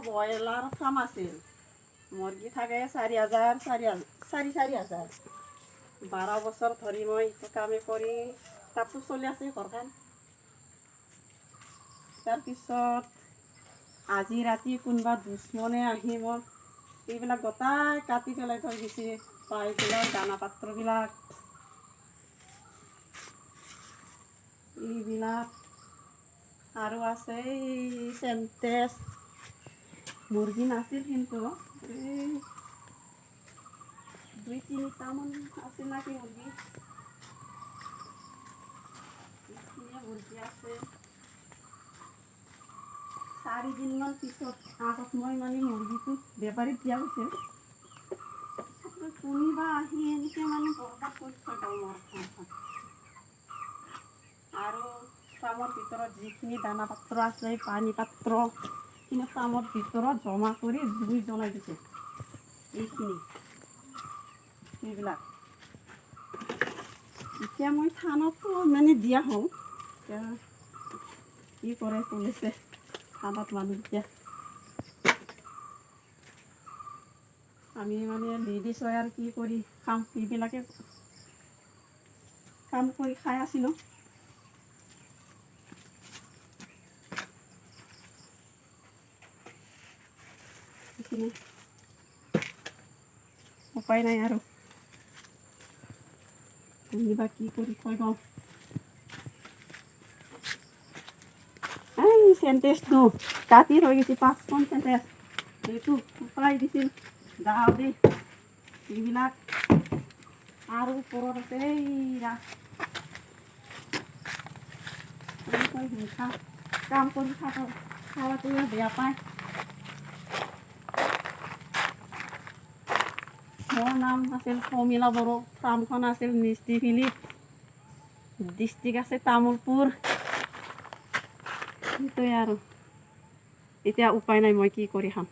Broiler farm আছিল। মুৰ্গী থাকে 4,000, 4,000। 12 বছৰ ধৰি মই কামে কৰি তাতো চলি আছে ঘৰখন। তাৰপিছত আজি ৰাতি কোনোবা দুশ্মনে আহি মোৰ এইবিলাক গোটাই কাটি পেলাই থৈ দিছে। পাইবিলাক দানা পাত্ৰবিলাক এইবিলাক আৰু আছে এই চেণ্টেজ মুৰ্গী নাছিল কিন্তু এই 2-3টামান আছিল নাকি মুৰ্গী। মুৰ্গী আছে 4 দিনমান পিছত আগত মই মানে মুৰ্গীটো বেপাৰীক দিয়া গৈছে। কোনোবা আহি এনেকৈ মানে বৰবাদ কৰি থৈ গ'ল মোৰ ফাৰ্মখন। আৰু ফাৰ্মৰ ভিতৰত যিখিনি দানা পাত্ৰ আছে পানী পাত্ৰ সেইখিনি ফাৰ্মৰ ভিতৰত জমা কৰি জুই জ্বলাই দিছে। এইবিলাক এতিয়া মই থানাতো মানে দিয়া হ'ল। এতিয়া কি কৰে পুলিচে থানাত মানুহ এতিয়া আমি মানে লেডিজ হয় আৰু কি কৰি খাম, এইবিলাকে কাম কৰি খাই আছিলোঁ। উপায় নাই আৰু কিবা কি কৰি থৈ গ'ল। এই চেণ্টেজটো কাটি থৈ গৈছে 5খন চেণ্টেজ। সেইটো শুকাই দিছিল দাও দি এইবিলাক আৰু ওপৰত আছে এইয়া কাম কৰি খাৱাটো বেয়া পায়। মোৰ নাম আছিল প্ৰমীলা বড়ো। ফাৰ্মখন আছিল মিষ্টি ভিলিত, ডিষ্ট্ৰিক্ট আছে তামোলপুৰ। সেইটোৱে আৰু এতিয়া উপায় নাই, মই কি কৰি খাম।